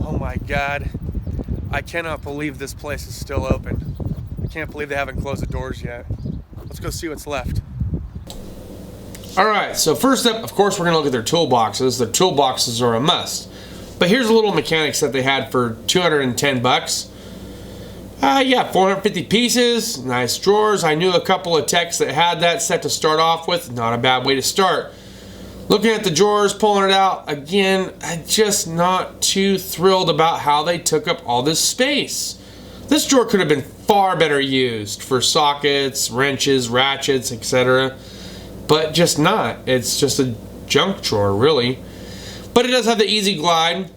Oh my God. I cannot believe this place is still open. I can't believe they haven't closed the doors yet. Let's go see what's left. Alright, so first up, of course, we're going to look at their toolboxes. Their toolboxes are a must. But here's a little mechanics that they had for 210 bucks. Yeah, 450 pieces, nice drawers. I knew a couple of techs that had that set to start off with. Not a bad way to start. Looking at the drawers, pulling it out, again, I'm just not too thrilled about how they took up all this space. This drawer could have been far better used for sockets, wrenches, ratchets, etc. But just not. It's just a junk drawer, really. But it does have the easy glide.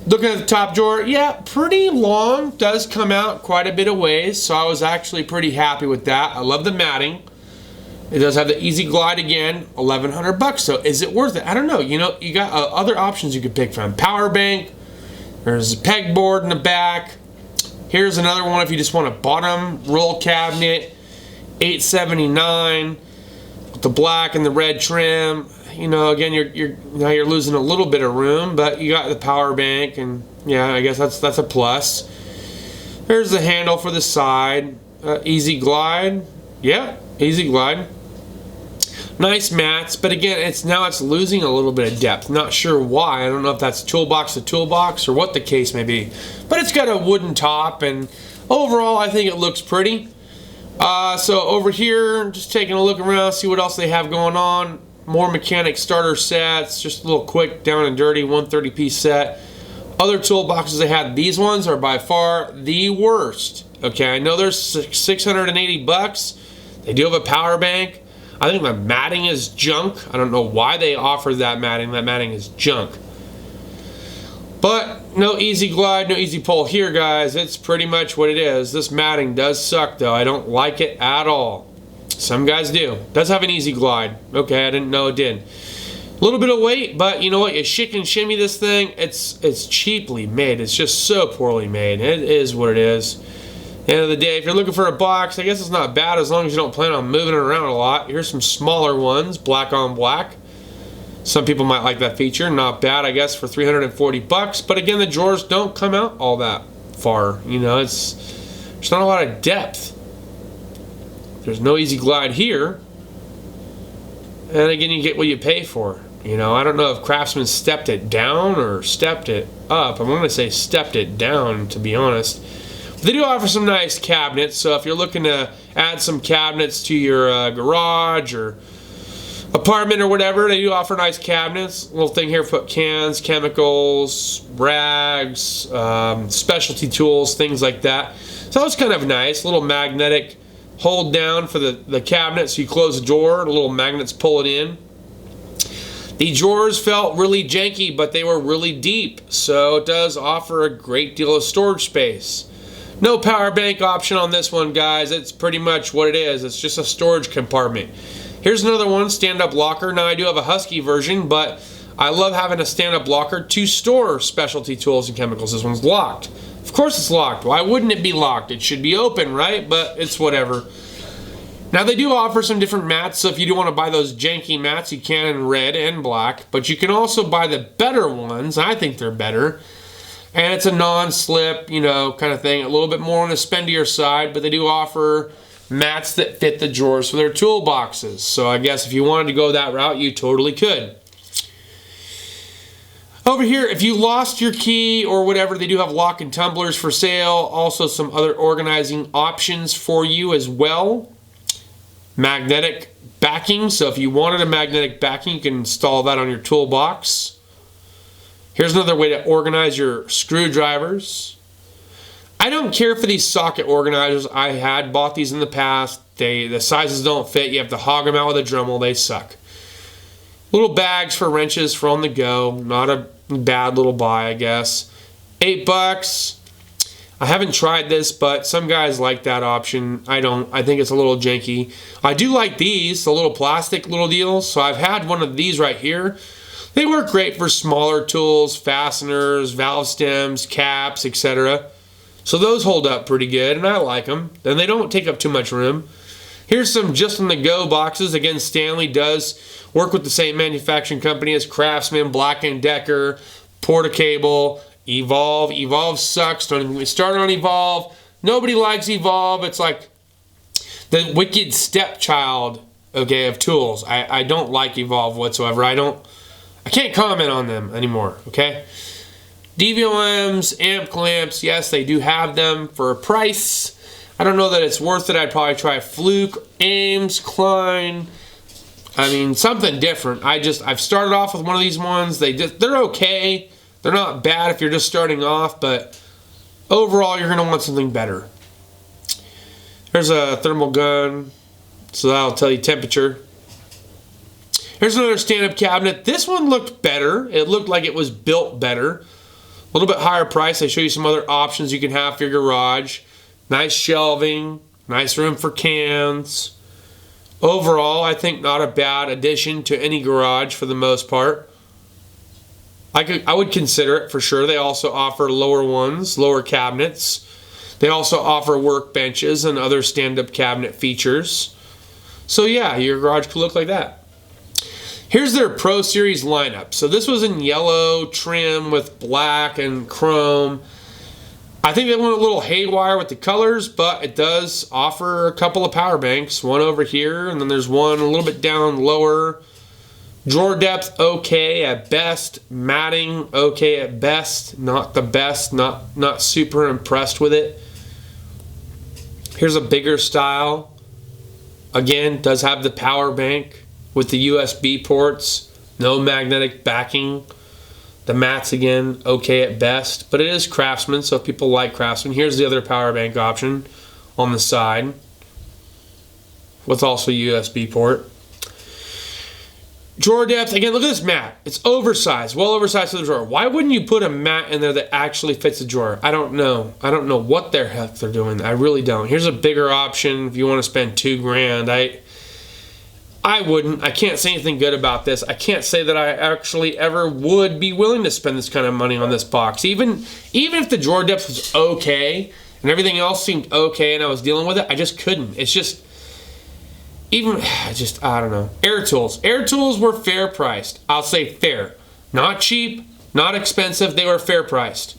Looking at the top drawer, yeah, pretty long. Does come out quite a bit of ways, so I was actually pretty happy with that. I love the matting. It does have the easy glide again, 1,100 bucks. So is it worth it? I don't know. You know, you got other options you could pick from. Power bank. There's a pegboard in the back. Here's another one if you just want a bottom roll cabinet, $879 with the black and the red trim. You know, again, now you're losing a little bit of room, but you got the power bank, and yeah, I guess that's a plus. There's the handle for the side, easy glide. Yeah, easy glide. Nice mats, but again, it's losing a little bit of depth. Not sure why. I don't know if that's toolbox to toolbox or what the case may be. But it's got a wooden top, and overall, I think it looks pretty. So over here, just taking a look around, see what else they have going on. More mechanic starter sets, just a little quick, down and dirty, 130-piece set. Other toolboxes they had. These ones are by far the worst. Okay, I know they're 680 bucks. They do have a power bank. I think the matting is junk. I don't know why they offer that matting. That matting is junk. But no easy glide, no easy pull here, guys. It's pretty much what it is. This matting does suck, though. I don't like it at all. Some guys do. Does have an easy glide. Okay, I didn't know it did. A little bit of weight, but you know what? You shake and shimmy this thing. It's cheaply made. It's just so poorly made. It is what it is. End of the day, if you're looking for a box, I guess it's not bad as long as you don't plan on moving it around a lot. Here's some smaller ones, black on black. Some people might like that feature. Not bad, I guess, for 340 bucks. But again, the drawers don't come out all that far. You know, there's not a lot of depth. There's no easy glide here. And again, you get what you pay for. You know, I don't know if Craftsman stepped it down or stepped it up. I'm going to say stepped it down, to be honest. They do offer some nice cabinets, so if you're looking to add some cabinets to your garage or apartment or whatever, they do offer nice cabinets. Little thing here, put cans, chemicals, rags, specialty tools, things like that. So it's kind of nice. Little magnetic hold down for the cabinet, so you close the door, the little magnets pull it in. The drawers felt really janky, but they were really deep, so it does offer a great deal of storage space. No power bank option on this one, guys. It's pretty much what it is. It's just a storage compartment. Here's another one, stand-up locker. Now, I do have a Husky version, but I love having a stand-up locker to store specialty tools and chemicals. This one's locked. Of course it's locked. Why wouldn't it be locked? It should be open, right? But it's whatever. Now, they do offer some different mats, so if you do want to buy those janky mats, you can in red and black. But you can also buy the better ones. I think they're better. And it's a non-slip, you know, kind of thing. A little bit more on the spendier side, but they do offer mats that fit the drawers for their toolboxes. So I guess if you wanted to go that route, you totally could. Over here, if you lost your key or whatever, they do have lock and tumblers for sale. Also some other organizing options for you as well. Magnetic backing. So if you wanted a magnetic backing, you can install that on your toolbox. Here's another way to organize your screwdrivers. I don't care for these socket organizers. I had bought these in the past. The sizes don't fit. You have to hog them out with a Dremel. They suck. Little bags for wrenches for on the go. Not a bad little buy, I guess. $8. I haven't tried this, but some guys like that option. I don't. I think it's a little janky. I do like these, the little plastic little deals. So I've had one of these right here. They work great for smaller tools, fasteners, valve stems, caps, etc. So those hold up pretty good, and I like them. And they don't take up too much room. Here's some just-on-the-go boxes. Again, Stanley does work with the same manufacturing company as Craftsman, Black & Decker, Porta-Cable, Evolve. Evolve sucks. Don't even get me started on Evolve. Nobody likes Evolve. It's like the wicked stepchild, okay, of tools. I don't like Evolve whatsoever. I can't comment on them anymore, okay? DVOMs, amp clamps, yes, they do have them for a price. I don't know that it's worth it. I'd probably try Fluke, Ames, Klein. I mean, something different. I've started off with one of these ones. They're okay. They're not bad if you're just starting off, but overall, you're going to want something better. There's a thermal gun, so that'll tell you temperature. Here's another stand-up cabinet. This one looked better. It looked like it was built better. A little bit higher price. They show you some other options you can have for your garage. Nice shelving, nice room for cans. Overall, I think not a bad addition to any garage for the most part. I would consider it for sure. They also offer lower ones, lower cabinets. They also offer workbenches and other stand-up cabinet features. So yeah, your garage could look like that. Here's their Pro Series lineup. So this was in yellow trim with black and chrome. I think they went a little haywire with the colors, but it does offer a couple of power banks. One over here, and then there's one a little bit down lower. Drawer depth, okay at best. Matting, okay at best. Not the best, not super impressed with it. Here's a bigger style. Again, does have the power bank with the USB ports. No magnetic backing. The mats, again, okay at best. But it is Craftsman, so if people like Craftsman. Here's the other power bank option on the side with also USB port. Drawer depth, again, look at this mat. It's oversized, well oversized for the drawer. Why wouldn't you put a mat in there that actually fits the drawer? I don't know. I don't know what the heck they're doing. I really don't. Here's a bigger option if you want to spend $2,000. I wouldn't. I can't say anything good about this. I can't say that I actually ever would be willing to spend this kind of money on this box. Even if the drawer depth was okay and everything else seemed okay and I was dealing with it, I just couldn't. It's just... I don't know. Air tools. Air tools were fair priced. I'll say fair. Not cheap, not expensive. They were fair priced.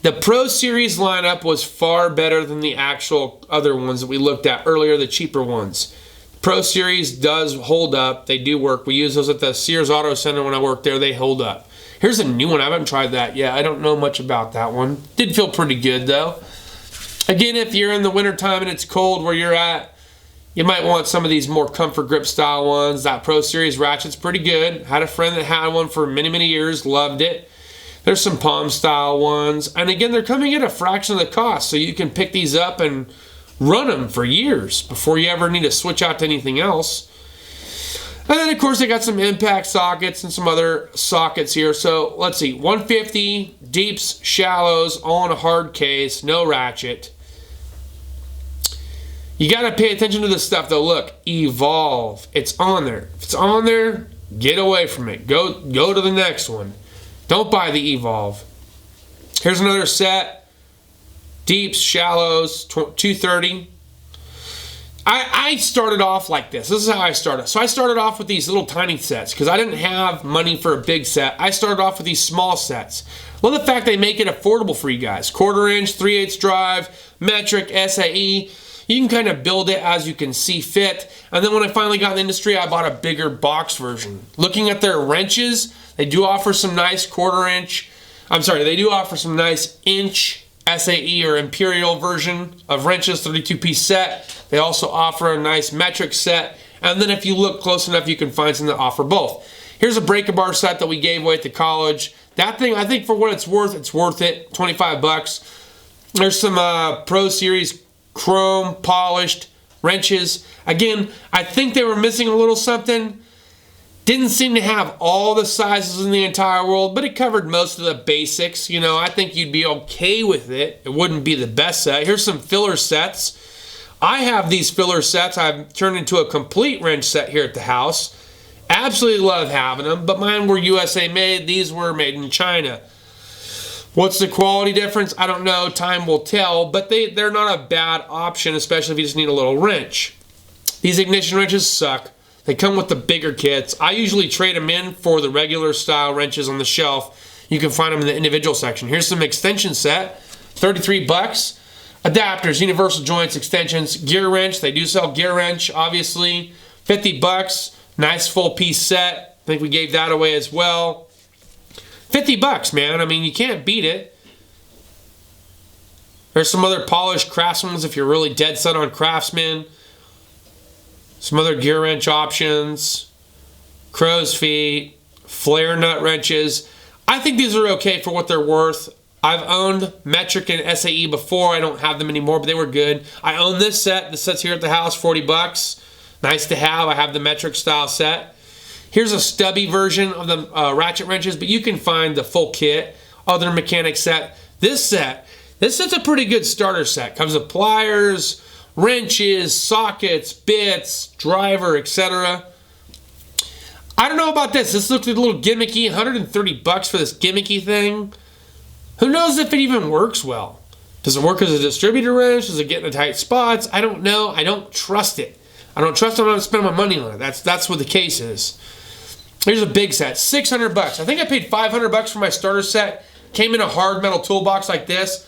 The Pro Series lineup was far better than the actual other ones that we looked at earlier, the cheaper ones. Pro Series does hold up. They do work. We use those at the Sears Auto Center when I worked there. They hold up. Here's a new one. I haven't tried that yet. I don't know much about that one. Did feel pretty good though. Again, if you're in the wintertime and it's cold where you're at, you might want some of these more comfort grip style ones. That Pro Series ratchet's pretty good. Had a friend that had one for many, many years. Loved it. There's some palm style ones. And again, they're coming at a fraction of the cost. So you can pick these up and run them for years before you ever need to switch out to anything else. And then, of course, they got some impact sockets and some other sockets here. So let's see. 150, deeps, shallows, all in a hard case. No ratchet. You got to pay attention to this stuff, though. Look, Evolve. It's on there. If it's on there, get away from it. Go to the next one. Don't buy the Evolve. Here's another set. Deeps, shallows, 230. I started off like this. This is how I started. So I started off with these little tiny sets because I didn't have money for a big set. I started off with these small sets. Well, the fact they make it affordable for you guys. 1/4 inch, 3/8 drive, metric, SAE. You can kind of build it as you can see fit. And then when I finally got in the industry, I bought a bigger box version. Looking at their wrenches, they do offer some nice 1/4 inch. They do offer some nice inch SAE or Imperial version of wrenches, 32-piece set. They also offer a nice metric set. And then if you look close enough, you can find some that offer both. Here's a breaker bar set that we gave away at the college. That thing, I think for what it's worth it. 25 bucks. There's some Pro Series chrome polished wrenches. Again, I think they were missing a little something. Didn't seem to have all the sizes in the entire world, but it covered most of the basics. You know, I think you'd be okay with it. It wouldn't be the best set. Here's some filler sets. I have these filler sets. I've turned into a complete wrench set here at the house. Absolutely love having them, but mine were USA made. These were made in China. What's the quality difference? I don't know. Time will tell, but they're not a bad option, especially if you just need a little wrench. These ignition wrenches suck. They come with the bigger kits. I usually trade them in for the regular style wrenches on the shelf. you can find them in the individual section. Here's some extension set, 33 bucks. Adapters, universal joints, extensions, gear wrench. They do sell gear wrench, obviously. 50 bucks. Nice full piece set. I think we gave that away as well. 50 bucks, man. I mean, you can't beat it. There's some other polished Craftsman if you're really dead set on Craftsman. Some other gear wrench options. Crow's feet. Flare nut wrenches. I think these are okay for what they're worth. I've owned Metric and SAE before. I don't have them anymore, but they were good. I own this set. This set's here at the house, 40 bucks. Nice to have. I have the Metric style set. Here's a stubby version of the ratchet wrenches, but you can find the full kit. Other mechanic set. This set's a pretty good starter set. Comes with pliers, wrenches, sockets, bits, driver, etc. I don't know about this. This looks a little gimmicky. 130 bucks for this gimmicky thing. Who knows if it even works well? Does it work as a distributor wrench? Does it get in the tight spots? I don't know. I don't trust it. I don't trust it. I'm going to spend my money on it. That's what the case is. Here's a big set. 600 bucks. I think I paid 500 bucks for my starter set. Came in a hard metal toolbox like this.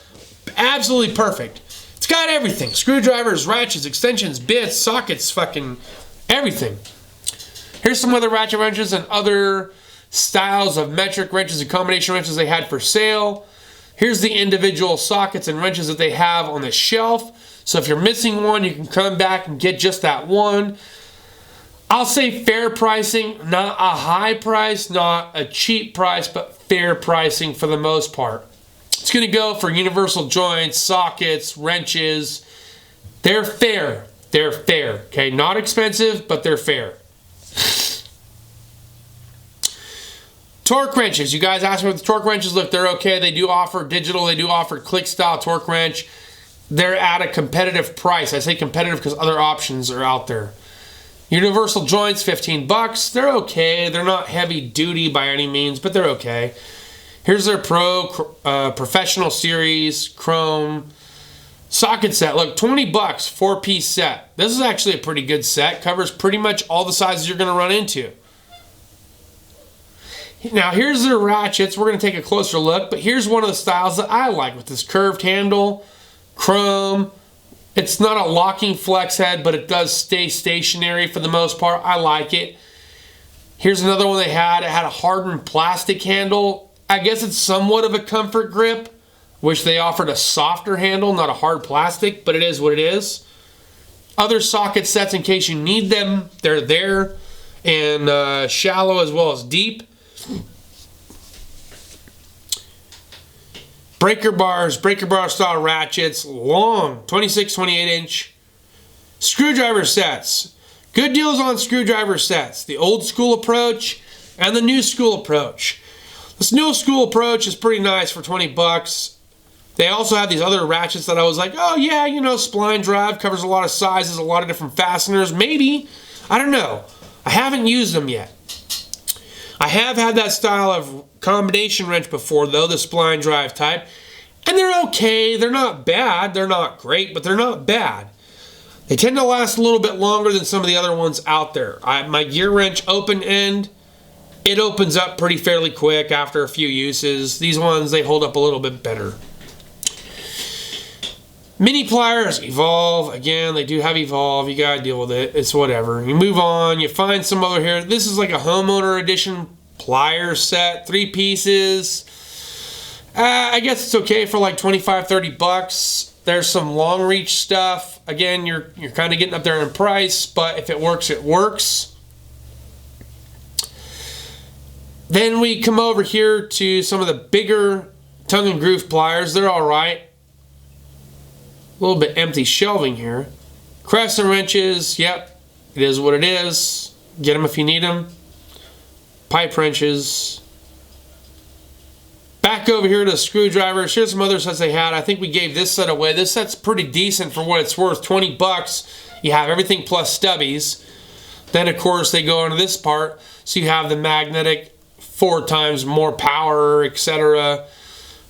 Absolutely perfect. It's got everything. Screwdrivers, ratchets, extensions, bits, sockets, fucking everything. Here's some other ratchet wrenches and other styles of metric wrenches and combination wrenches they had for sale. Here's the individual sockets and wrenches that they have on the shelf. So if you're missing one, you can come back and get just that one. I'll say fair pricing, not a high price, not a cheap price, but fair pricing for the most part. It's going to go for universal joints, sockets, wrenches. They're fair. They're fair. Okay, not expensive, but they're fair. Torque wrenches. You guys asked me what the torque wrenches look. They're okay. They do offer digital. They do offer click style torque wrench. They're at a competitive price. I say competitive because other options are out there. Universal joints, 15 bucks. They're okay. They're not heavy duty by any means, but they're okay. Here's their professional series, chrome socket set. Look, 20 bucks, 4-piece set. This is actually a pretty good set. Covers pretty much all the sizes you're going to run into. Now, here's their ratchets. We're going to take a closer look, but here's one of the styles that I like with this curved handle, chrome. It's not a locking flex head, but it does stay stationary for the most part. I like it. Here's another one they had. It had a hardened plastic handle. I guess it's somewhat of a comfort grip. Wish they offered a softer handle, not a hard plastic, but it is what it is. Other socket sets in case you need them. They're there, and shallow as well as deep. Breaker bar style ratchets, long, 26, 28 inch. Screwdriver sets. Good deals on screwdriver sets. The old school approach and the new school approach. This new school approach is pretty nice for 20 bucks. They also have these other ratchets that I was like, oh yeah, you know, spline drive, covers a lot of sizes, a lot of different fasteners. Maybe, I don't know. I haven't used them yet. I have had that style of combination wrench before though, the spline drive type. And they're okay. They're not bad. They're not great, but they're not bad. They tend to last a little bit longer than some of the other ones out there. My gear wrench open end, it opens up pretty fairly quick after a few uses. These ones, they hold up a little bit better. Mini pliers, Evolve. Again, they do have Evolve. You gotta deal with it. It's whatever. You move on. You find some other here. This is like a homeowner edition plier set. 3 pieces. I guess it's okay for like 25, 30 bucks. There's some long reach stuff. Again, you're kind of getting up there in price, but if it works, it works. Then we come over here to some of the bigger tongue and groove pliers. They're all right. A little bit empty shelving here. Crescent wrenches, yep, it is what it is. Get them if you need them. Pipe wrenches. Back over here to screwdrivers. Here's some other sets they had. I think we gave this set away. This set's pretty decent for what it's worth. 20 bucks. You have everything plus stubbies. Then, of course, they go into this part. So you have the magnetic, 4 times more power, etc.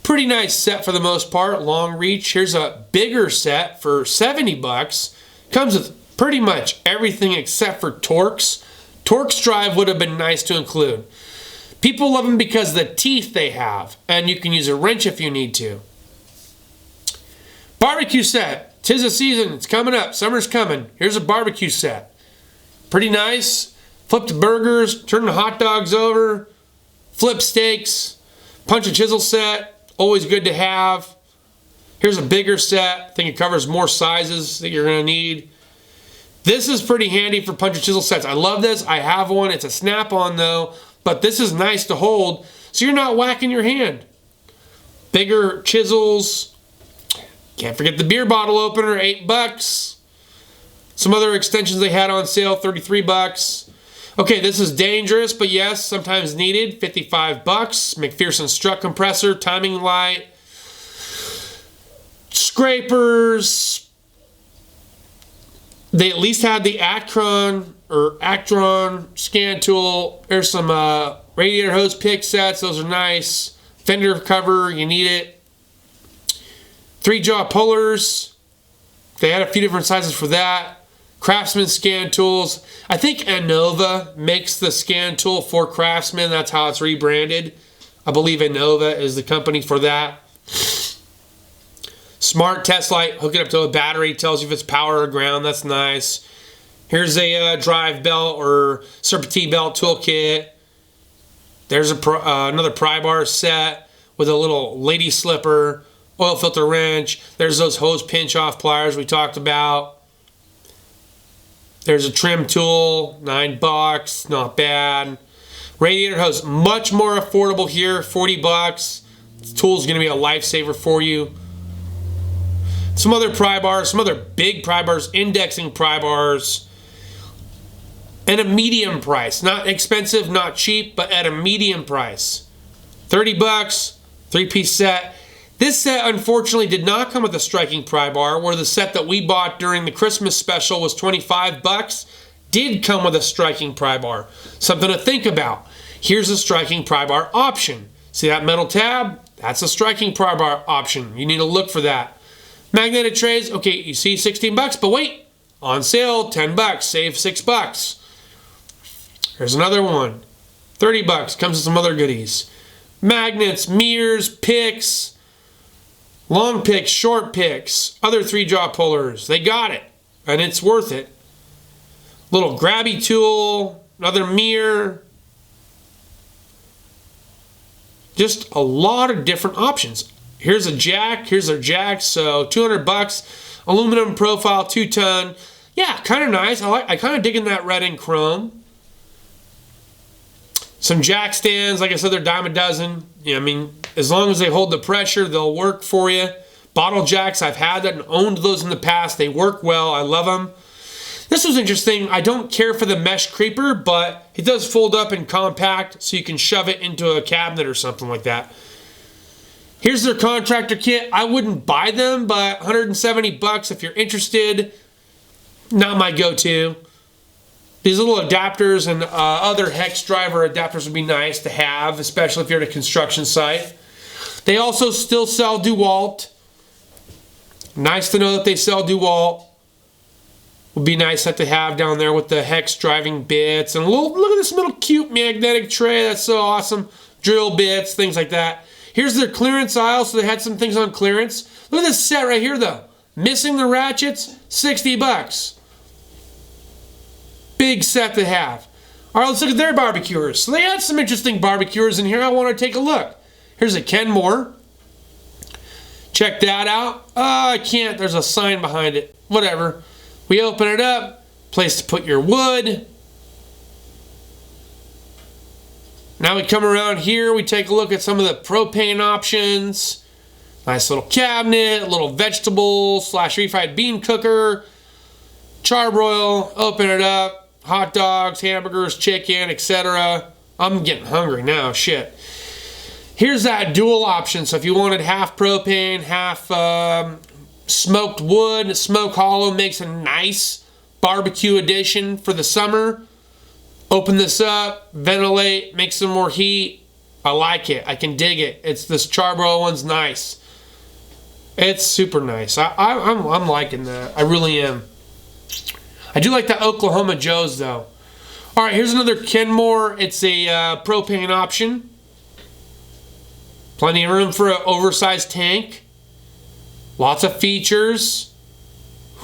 Pretty nice set for the most part. Long reach. Here's a bigger set for 70 bucks. Comes with pretty much everything except for Torx. Torx drive would have been nice to include. People love them because of the teeth they have, and you can use a wrench if you need to. Barbecue set. 'Tis the season. It's coming up. Summer's coming. Here's a barbecue set. Pretty nice. Flip the burgers. Turn the hot dogs over. Flip steaks. Punch and chisel set. Always good to have. Here's a bigger set. I think it covers more sizes that you're going to need. This is pretty handy for punch and chisel sets. I love this. I have one. It's a snap-on though, but this is nice to hold so you're not whacking your hand. Bigger chisels. Can't forget the beer bottle opener, $8. Some other extensions they had on sale, $33. Okay, this is dangerous, but yes, sometimes needed, $55. McPherson strut compressor, timing light, scrapers. They at least had the Actron scan tool. There's some radiator hose pick sets. Those are nice. Fender cover, you need it. 3-jaw pullers. They had a few different sizes for that. Craftsman scan tools. I think Innova makes the scan tool for Craftsman. That's how it's rebranded. I believe Innova is the company for that. Smart test light. Hook it up to a battery. Tells you if it's power or ground. That's nice. Here's a drive belt or serpentine belt toolkit. There's another pry bar set with a little lady slipper, oil filter wrench. There's those hose pinch off pliers we talked about. There's a trim tool, $9, not bad. Radiator hose, much more affordable here, $40. This tool's gonna be a lifesaver for you. Some other pry bars, some other big pry bars, indexing pry bars. And a medium price, not expensive, not cheap, but at a medium price. $30, 3-piece set. This set, unfortunately, did not come with a striking pry bar, where the set that we bought during the Christmas special was $25, did come with a striking pry bar. Something to think about. Here's a striking pry bar option. See that metal tab? That's a striking pry bar option. You need to look for that. Magnetic trays, okay, you see $16, but wait, on sale, $10, save $6. Here's another one, $30, comes with some other goodies. Magnets, mirrors, picks, long picks, short picks, other 3-jaw pullers. They got it, and it's worth it. Little grabby tool, another mirror. Just a lot of different options. Here's a jack, here's their jack, so $200. Aluminum profile, 2-ton. Yeah, kind of nice. I kind of digging that red and chrome. Some jack stands, like I said, they're dime a dozen. Yeah, I mean, as long as they hold the pressure, they'll work for you. Bottle jacks, I've had that and owned those in the past. They work well. I love them. This was interesting. I don't care for the mesh creeper, but it does fold up and compact, so you can shove it into a cabinet or something like that. Here's their contractor kit. I wouldn't buy them, but $170 if you're interested. Not my go-to. These little adapters and other hex driver adapters would be nice to have, especially if you're at a construction site. They also still sell DeWalt. Nice to know that they sell DeWalt. Would be nice to have down there with the hex driving bits. And look at this little cute magnetic tray. That's so awesome. Drill bits, things like that. Here's their clearance aisle, so they had some things on clearance. Look at this set right here, though. Missing the ratchets, $60. Big set to have. All right, let's look at their barbecuers. So they had some interesting barbecuers in here. I want to take a look. Here's a Kenmore. Check that out. I can't. There's a sign behind it. Whatever. We open it up. Place to put your wood. Now we come around here. We take a look at some of the propane options. Nice little cabinet. A little vegetable / refried bean cooker. Charbroil. Open it up. Hot dogs, hamburgers, chicken, etc. I'm getting hungry now, shit. Here's that dual option. So if you wanted half propane, half smoked wood, Smoke Hollow makes a nice barbecue edition for the summer. Open this up, ventilate, make some more heat. I like it. I can dig it. It's this Charbroil one's nice. It's super nice. I'm liking that. I really am. I do like the Oklahoma Joe's though. All right, here's another Kenmore. It's a propane option. Plenty of room for an oversized tank. Lots of features.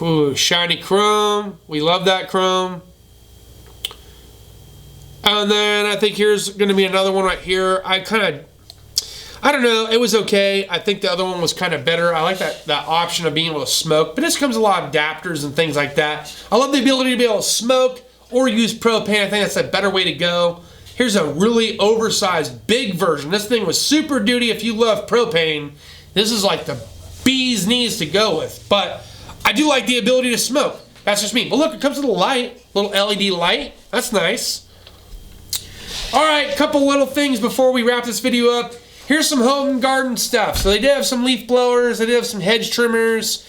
Ooh, shiny chrome. We love that chrome. And then I think here's going to be another one right here. I don't know. It was okay. I think the other one was kind of better. I like that option of being able to smoke. But this comes with a lot of adapters and things like that. I love the ability to be able to smoke or use propane. I think that's a better way to go. Here's a really oversized big version. This thing was super duty if you love propane. This is like the bee's knees to go with. But I do like the ability to smoke. That's just me. But look, it comes with a light. Little LED light. That's nice. Alright, a couple little things before we wrap this video up. Here's some home and garden stuff. So they did have some leaf blowers. They did have some hedge trimmers.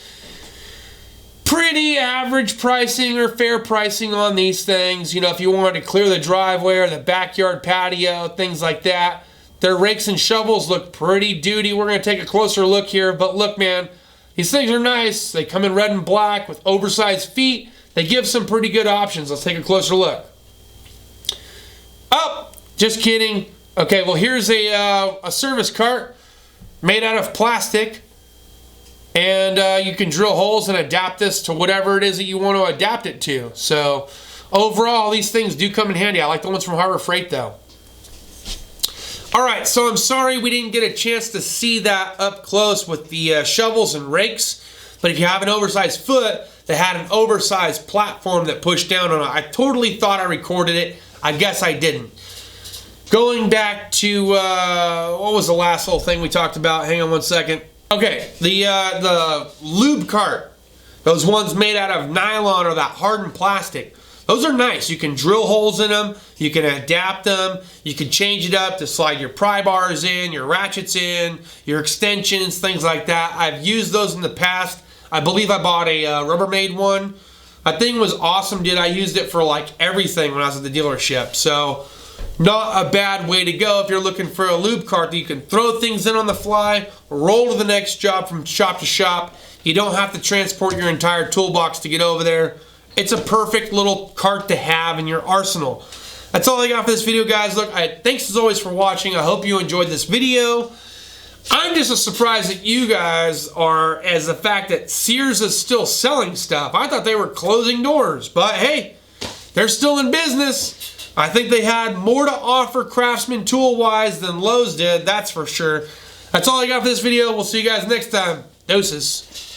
Pretty average pricing or fair pricing on these things. You know, if you wanted to clear the driveway or the backyard patio, things like that. Their rakes and shovels look pretty duty. We're going to take a closer look here. But look, man, these things are nice. They come in red and black with oversized feet. They give some pretty good options. Let's take a closer look. Oh, just kidding. Okay, well, here's a service cart made out of plastic. And you can drill holes and adapt this to whatever it is that you want to adapt it to. So overall, these things do come in handy. I like the ones from Harbor Freight though. Alright, so I'm sorry we didn't get a chance to see that up close with the shovels and rakes. But if you have an oversized foot that had an oversized platform that pushed down on it, I totally thought I recorded it. I guess I didn't. Going back to, what was the last little thing we talked about? Hang on one second. Okay, the lube cart, those ones made out of nylon or that hardened plastic, those are nice. You can drill holes in them, you can adapt them, you can change it up to slide your pry bars in, your ratchets in, your extensions, things like that. I've used those in the past. I believe I bought a Rubbermaid one. That thing was awesome, dude. I used it for like everything when I was at the dealership. So not a bad way to go if you're looking for a lube cart that you can throw things in on the fly, roll to the next job from shop to shop. You don't have to transport your entire toolbox to get over there. It's a perfect little cart to have in your arsenal. That's all I got for this video, guys. Look, thanks as always for watching. I hope you enjoyed this video. I'm just as surprised that you guys are as the fact that Sears is still selling stuff. I thought they were closing doors, but hey, they're still in business. I think they had more to offer Craftsman tool-wise than Lowe's did, that's for sure. That's all I got for this video. We'll see you guys next time. Doses.